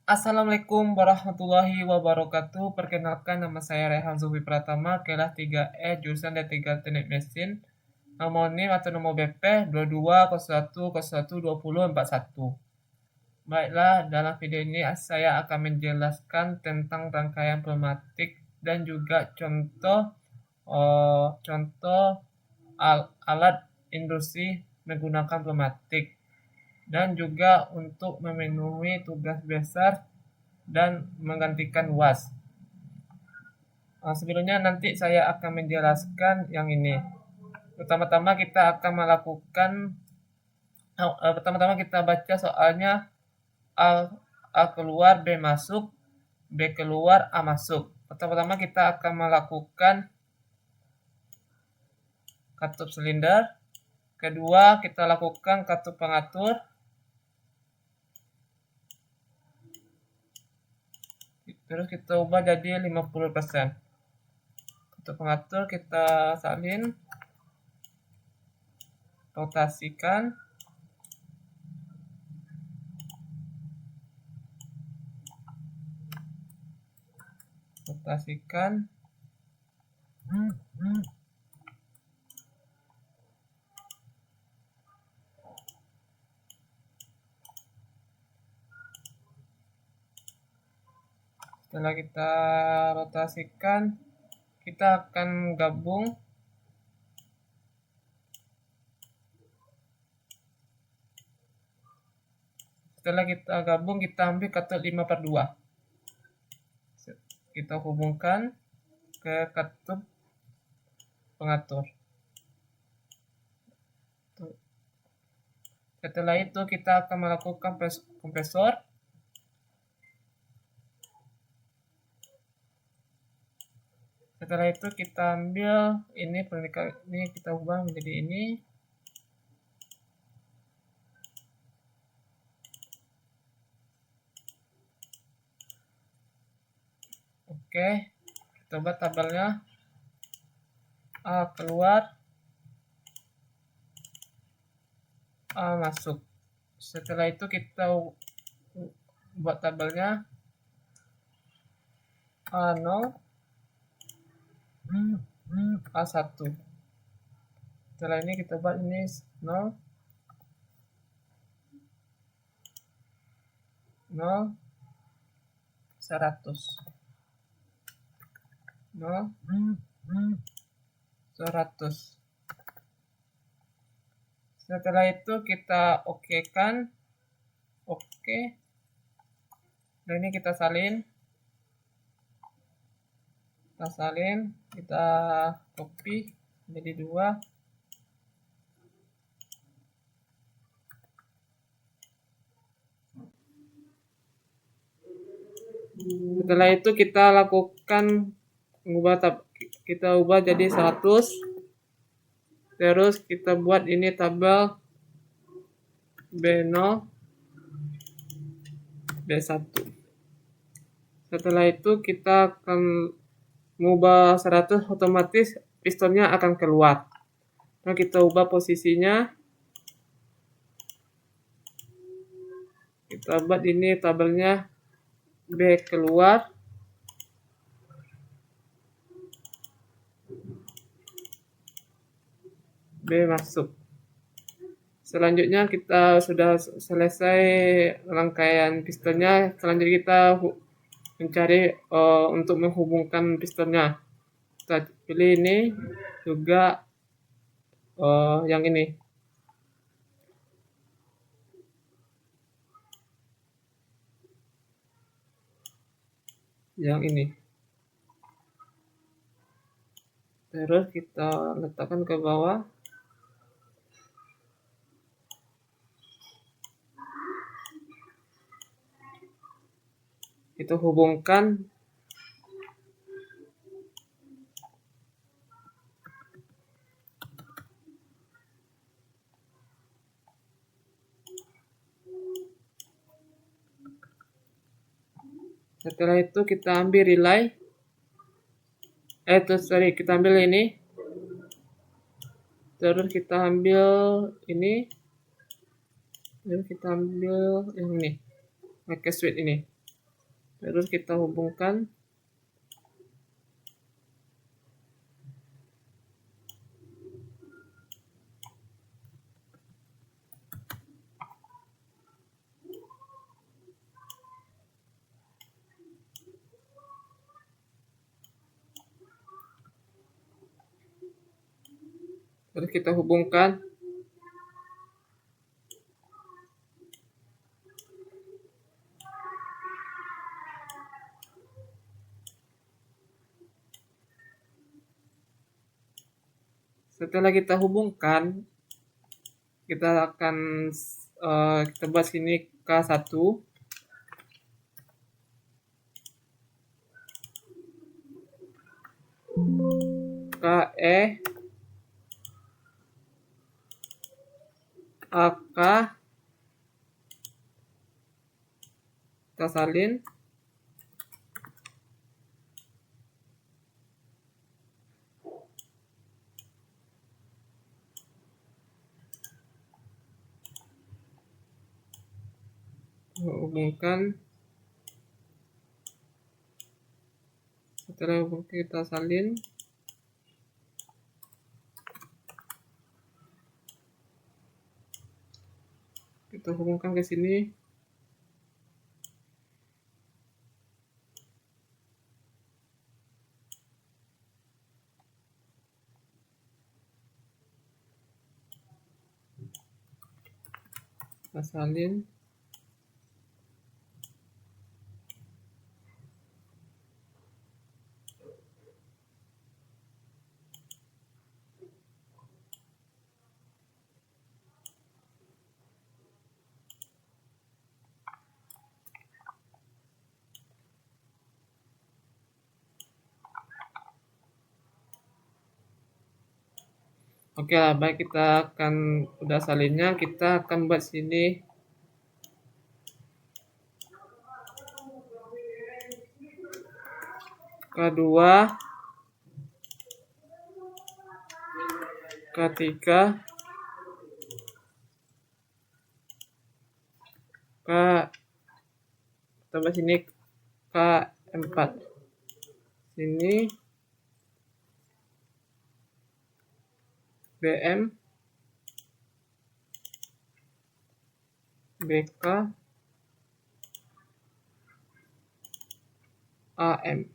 Assalamualaikum warahmatullahi wabarakatuh. Perkenalkan, nama saya Rehan Zulfi Pratama, kelas 3E, jurusan D3 Teknik Mesin. Nomor NIM atau nomor BP 2201012041. Baiklah, dalam video ini saya akan menjelaskan tentang rangkaian pneumatik dan juga contoh alat industri menggunakan pneumatik, dan juga untuk memenuhi tugas besar dan menggantikan UAS. Sebelumnya nanti saya akan menjelaskan yang ini. Pertama-tama kita akan melakukan pertama-tama kita baca soalnya. A keluar, B masuk, B keluar, A masuk. Pertama-tama kita akan melakukan katup silinder. Kedua, kita lakukan katup pengatur. Terus kita ubah jadi 50%. Katup pengatur kita salin, rotasikan. Setelah kita rotasikan, kita akan gabung. Setelah kita gabung, kita ambil katup 5/2. Kita hubungkan ke katup pengatur. Setelah itu kita akan melakukan kompresor. Setelah itu kita ambil ini pernikahan ini, kita ubah menjadi ini. Oke, kita ubah tabelnya. A keluar, A masuk. Setelah itu kita buat tabelnya A0, A1. Setelah ini kita buat ini 0, 0, 100. 0, 100. Setelah itu kita okekan. Oke. Dan ini kita salin. Kita copy jadi 2. Setelah itu kita lakukan kita ubah jadi 100. Terus kita buat ini tabel B0, B1. Setelah itu kita akan mengubah 100, otomatis pistonnya akan keluar. Nah, kita ubah posisinya. Kita buat ini tabelnya B keluar, B masuk. Selanjutnya kita sudah selesai rangkaian pistonnya. Selanjutnya kita mencari untuk menghubungkan pistonnya. Kita pilih ini juga, yang ini. Terus kita letakkan ke bawah. Kita hubungkan. Setelah itu kita ambil relay. Kita ambil ini. Terus kita ambil ini. Lalu kita ambil yang ini, make switch ini. Terus kita hubungkan. Terus kita hubungkan. Setelah kita hubungkan, kita akan kita buat sini K1, KE, AK, kita salin. Hubungkan. Setelah hubungkan kita salin. Kita hubungkan ke sini. Kita salin. Oke lah, baik, kita akan udah salinnya, kita akan buat sini K2, K3, kita buat sini K4. Sini BM, BK, AM.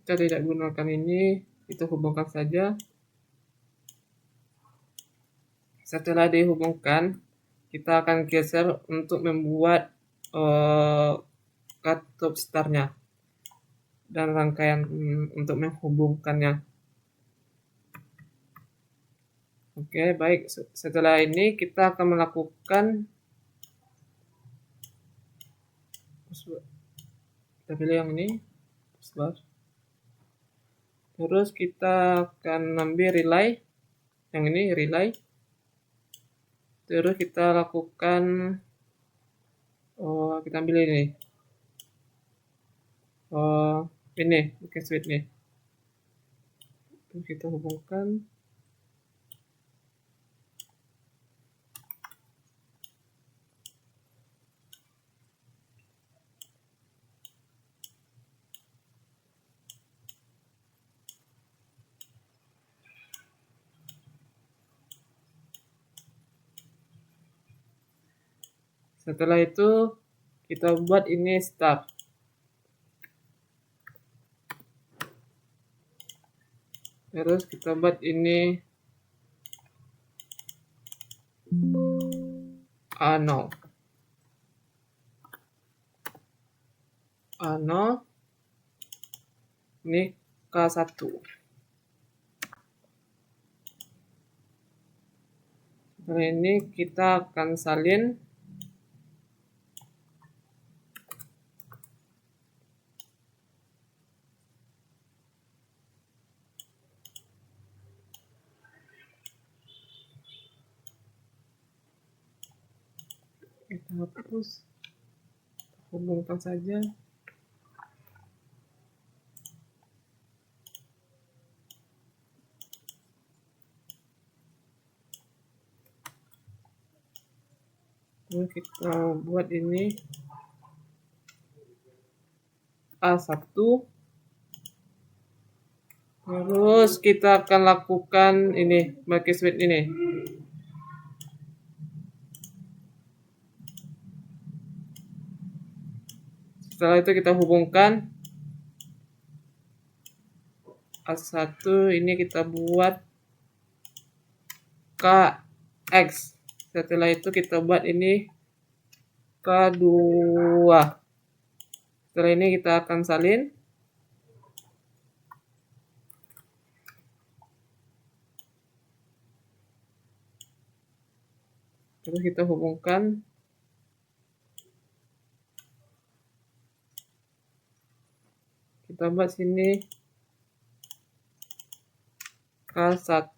Kita tidak gunakan ini, kita hubungkan saja. Setelah dihubungkan, kita akan geser untuk membuat katup startnya dan rangkaian untuk menghubungkannya. Oke, baik. Setelah ini kita akan melakukan, kita pilih yang ini, terus kita akan ambil relay, yang ini relay. Terus kita lakukan, kita ambil ini, bikin switch nih. Terus kita hubungkan. Setelah itu kita buat ini start. Terus kita buat ini A0. Ini K1. Setelah ini kita akan salin. Kita hapus, hubungkan saja. kita buat ini A1. Terus kita akan lakukan ini pakai switch ini. Setelah itu kita hubungkan A1 ini kita buat KX. Setelah itu kita buat ini K2. Setelah ini kita akan salin. Terus kita hubungkan kita buat sini K1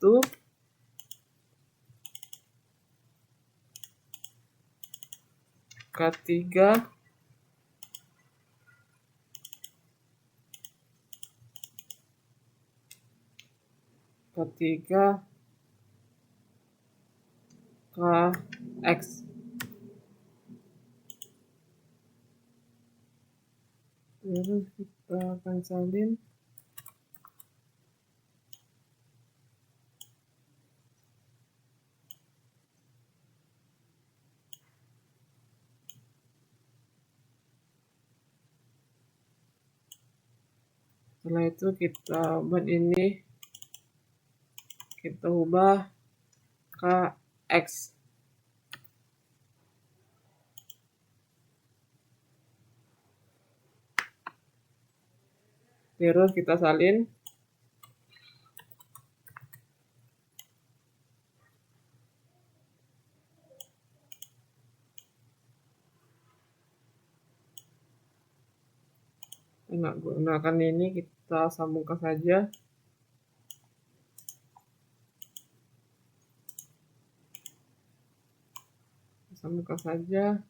K3 K3 KX. Terus kita akan salin. Setelah itu kita buat ini, kita ubah KX. Terus kita salin. Nah, gunakan ini kita sambungkan saja. Sambungkan saja.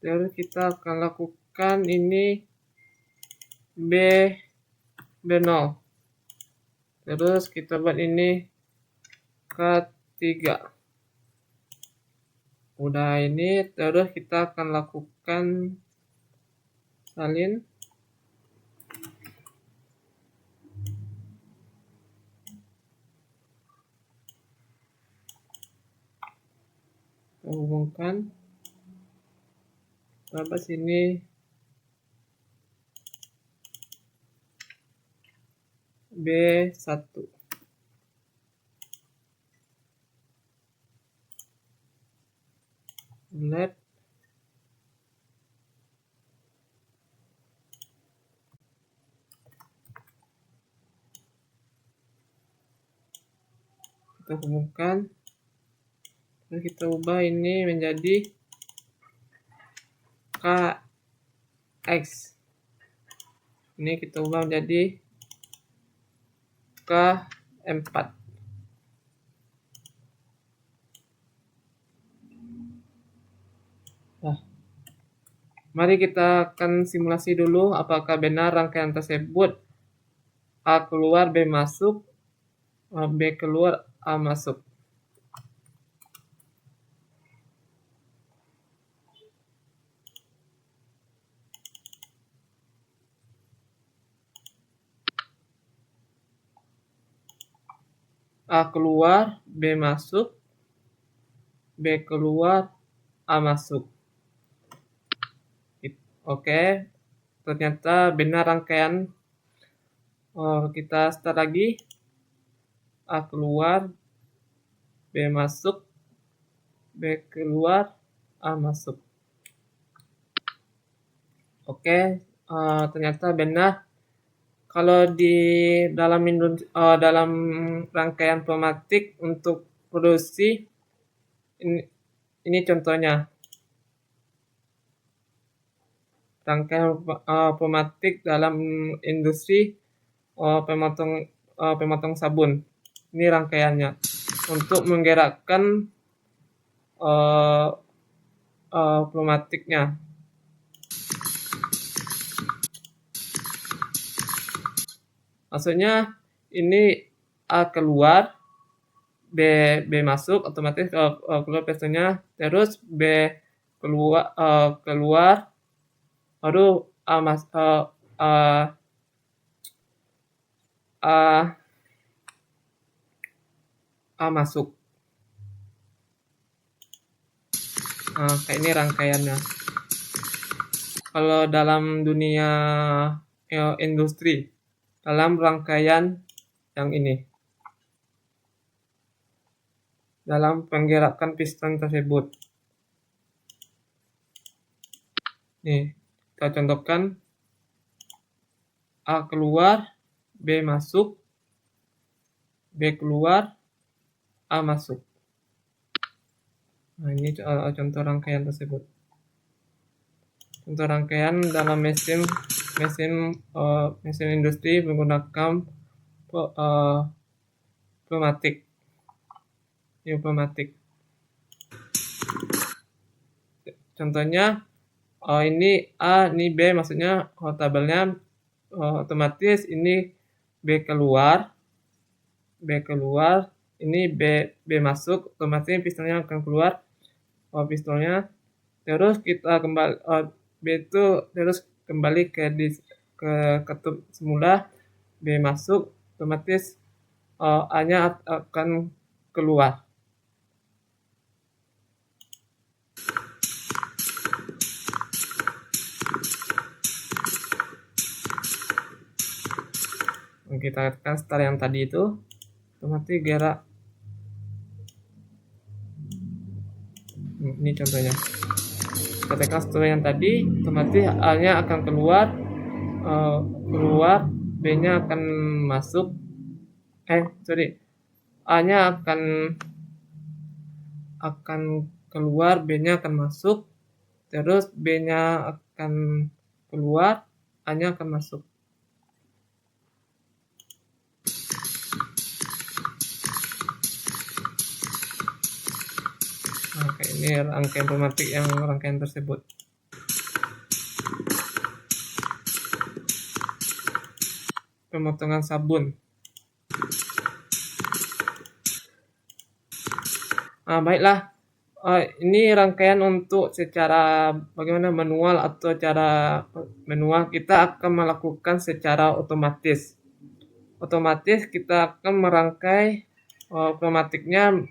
Terus kita akan lakukan ini B0. Terus kita buat ini K3. Udah ini, terus kita akan lakukan salin. Kita hubungkan. Tambah sini B1. Let kita hubungkan. Terus kita ubah ini menjadi KX. Ini kita ubah menjadi K4. Nah, mari kita akan simulasi dulu apakah benar rangkaian tersebut A keluar, B masuk, B keluar, A masuk. A keluar, B masuk, B keluar, A masuk. Oke, ternyata benar rangkaian. Kita start lagi. A keluar, B masuk, B keluar, A masuk. Oke, ternyata benar. Kalau di dalam rangkaian pneumatik untuk produksi, ini contohnya rangkaian pneumatik dalam industri pemotong sabun. Ini rangkaiannya untuk menggerakkan pneumatiknya. Maksudnya ini A keluar, B masuk otomatis keluar pistonnya, terus B keluar baru A masuk. Kayak ini rangkaiannya. Kalau dalam dunia industri, dalam rangkaian yang ini, dalam penggerakan piston tersebut. Nih, kita contohkan A keluar, B masuk, B keluar, A masuk. Nah, ini contoh rangkaian tersebut. Contoh rangkaian dalam mesin industri menggunakan pneumatik. Contohnya ini A, ini B, maksudnya tabelnya otomatis ini B keluar, ini B masuk, otomatis pistonnya akan keluar pistonnya. Terus kita kembali B itu terus kembali ke ketup semula, B masuk, otomatis A-nya akan keluar. Kita tekan start yang tadi itu, otomatis gerak. Ini contohnya. Kita tekan start yang tadi, otomatis A-nya akan keluar, B-nya akan masuk. A-nya akan keluar, B-nya akan masuk, terus B-nya akan keluar, A-nya akan masuk. Kayak ini rangkaian pneumatik yang rangkaian tersebut. Pemotongan sabun. Baiklah. Ini rangkaian untuk secara bagaimana manual atau cara manual kita akan melakukan secara otomatis. Otomatis kita akan merangkai pneumatiknya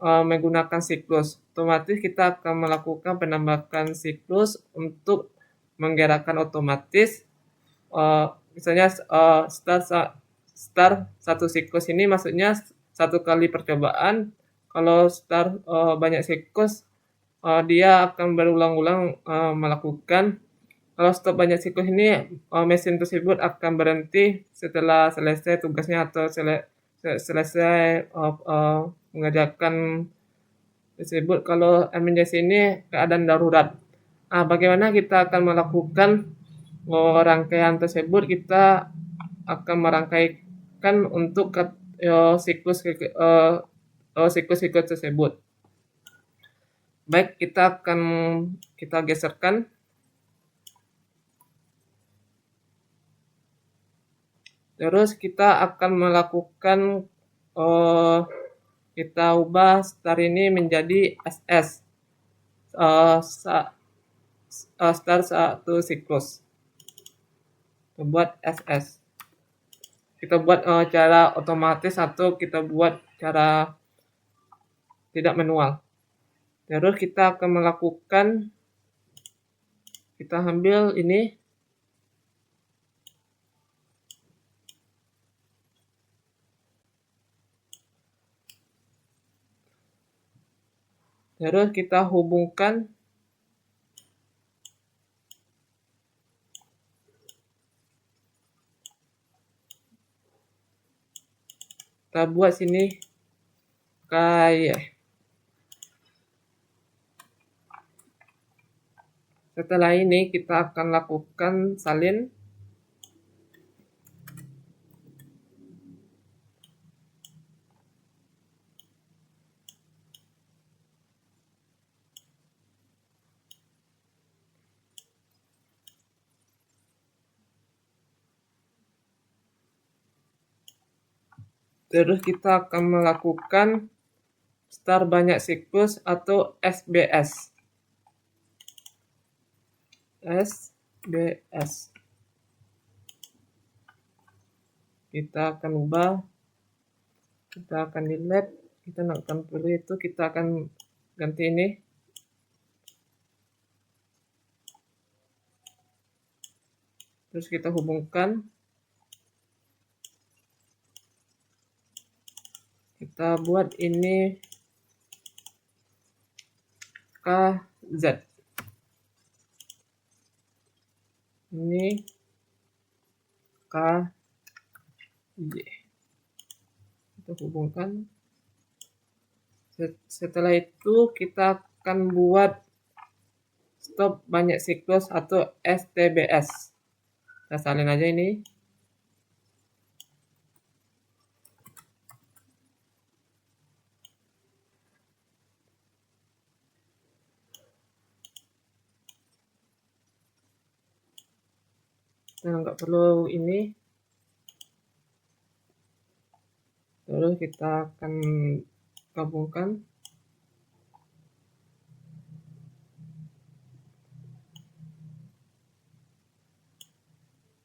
menggunakan siklus. Otomatis kita akan melakukan penambahan siklus untuk menggerakkan otomatis. Misalnya start satu siklus ini maksudnya satu kali percobaan. Kalau start banyak siklus, dia akan berulang-ulang melakukan. Kalau stop banyak siklus ini, mesin tersebut akan berhenti setelah selesai tugasnya atau selesai mengerjakan tersebut. Kalau emergency ini keadaan darurat. Bagaimana kita akan melakukan rangkaian tersebut? Kita akan merangkaikan untuk siklus tersebut. Baik, kita geserkan. Terus kita akan melakukan kita ubah start ini menjadi SS. Start satu siklus. Kita buat SS. Kita buat cara otomatis atau kita buat cara tidak manual. Terus kita akan melakukan, kita ambil ini, terus kita hubungkan kita buat sini kayak. Setelah ini kita akan lakukan salin. Terus kita akan melakukan start banyak siklus atau SBS. SBS. Kita akan ubah, kita akan delete, kita nggak akan perlu itu, kita akan ganti ini. Terus kita hubungkan, kita buat ini KZ. Ini KJ. Kita hubungkan. Setelah itu kita akan buat stop banyak siklus atau STBS. Kita salin aja ini. Kita nggak perlu ini. Terus kita akan gabungkan.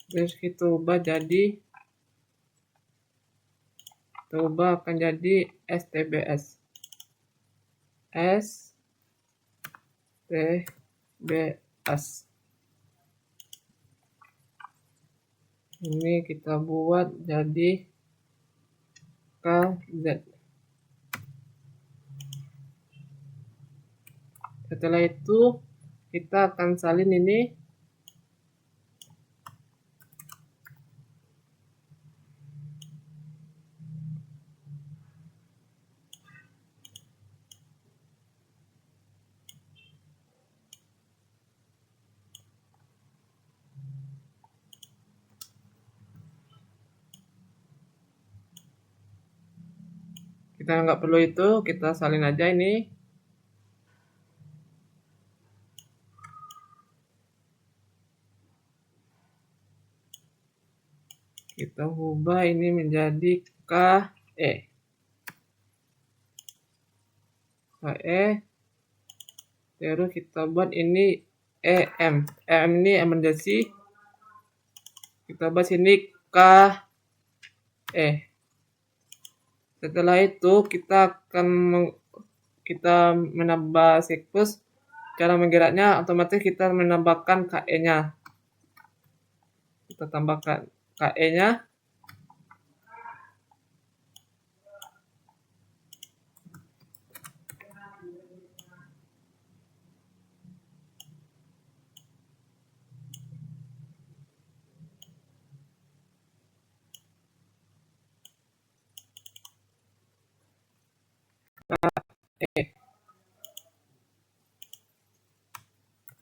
Terus kita ubah jadi, kita ubah akan jadi STBS. STBS. Ini kita buat jadi KZ. Setelah itu kita akan salin ini. Kita nggak perlu itu, kita salin aja ini. Kita ubah ini menjadi KE. Terus kita buat ini EM. EM ini emergency. Kita buat sini KE. Setelah itu kita akan menambah siklus. Cara menggeraknya otomatis kita menambahkan KE-nya. Kita tambahkan KE-nya.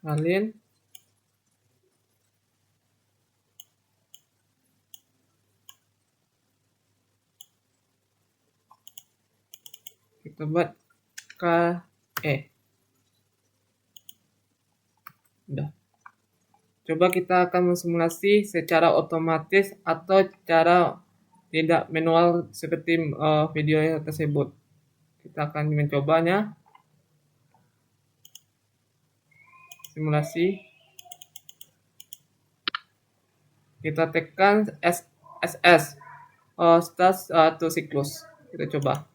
Salin. Kita buat KE. Udah. Coba kita akan mensimulasi secara otomatis atau cara tidak manual seperti video tersebut. Kita akan mencobanya. Simulasi. Kita tekan SS. Start to siklus. Kita coba.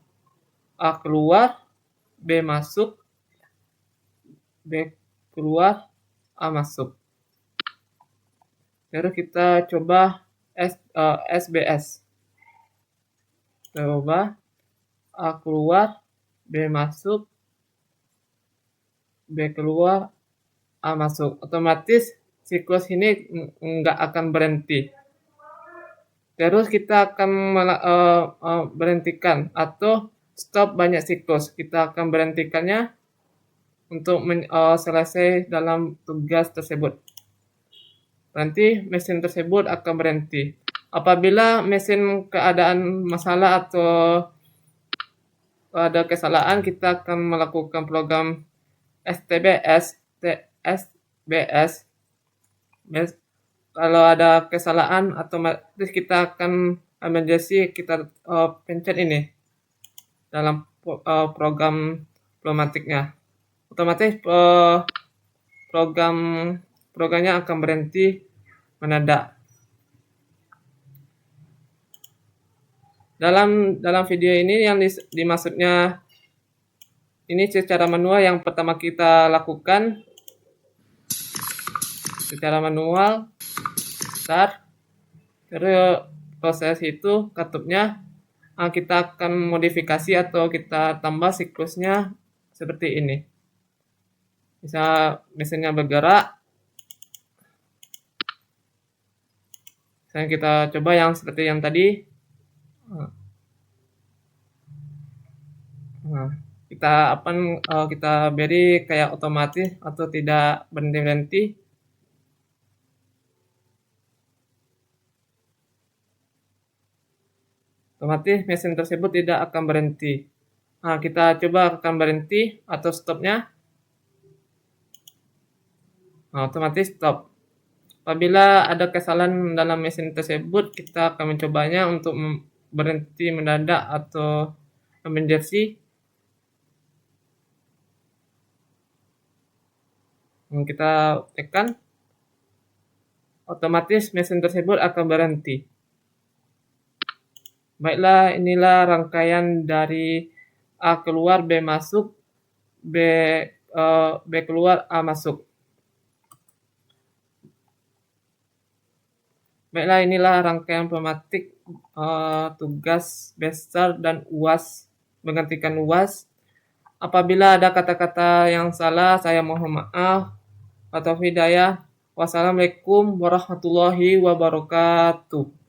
A keluar, B masuk, B keluar, A masuk. Terus kita coba SBS. Coba A keluar, B masuk, B keluar, A masuk. Otomatis siklus ini nggak akan berhenti. Terus kita akan berhentikan atau stop banyak siklus. Kita akan berhentikannya untuk selesai dalam tugas tersebut. Nanti mesin tersebut akan berhenti. Apabila mesin keadaan masalah atau ada kesalahan, kita akan melakukan program STBS. Kalau ada kesalahan, otomatis kita akan emergency, kita pencet ini dalam program problematiknya. Otomatis programnya akan berhenti mendadak. Dalam video ini yang dimaksudnya ini secara manual, yang pertama kita lakukan secara manual start, terus proses itu katupnya kita akan modifikasi atau kita tambah siklusnya seperti ini. Bisa mesinnya bergerak. Misalnya kita coba yang seperti yang tadi. Nah, kita beri kayak otomatis atau tidak berhenti-berhenti. Otomatis mesin tersebut tidak akan berhenti. Nah, kita coba akan berhenti atau stopnya. Nah, otomatis stop. Apabila ada kesalahan dalam mesin tersebut, kita akan mencobanya untuk berhenti mendadak atau emergency. Kita tekan, otomatis mesin tersebut akan berhenti. Baiklah, inilah rangkaian dari A keluar, B masuk, B keluar, A masuk. Baiklah, inilah rangkaian pneumatik tugas besar dan UAS, menggantikan UAS. Apabila ada kata-kata yang salah, saya mohon maaf. Wa taufiq hidayah. Wassalamualaikum warahmatullahi wabarakatuh.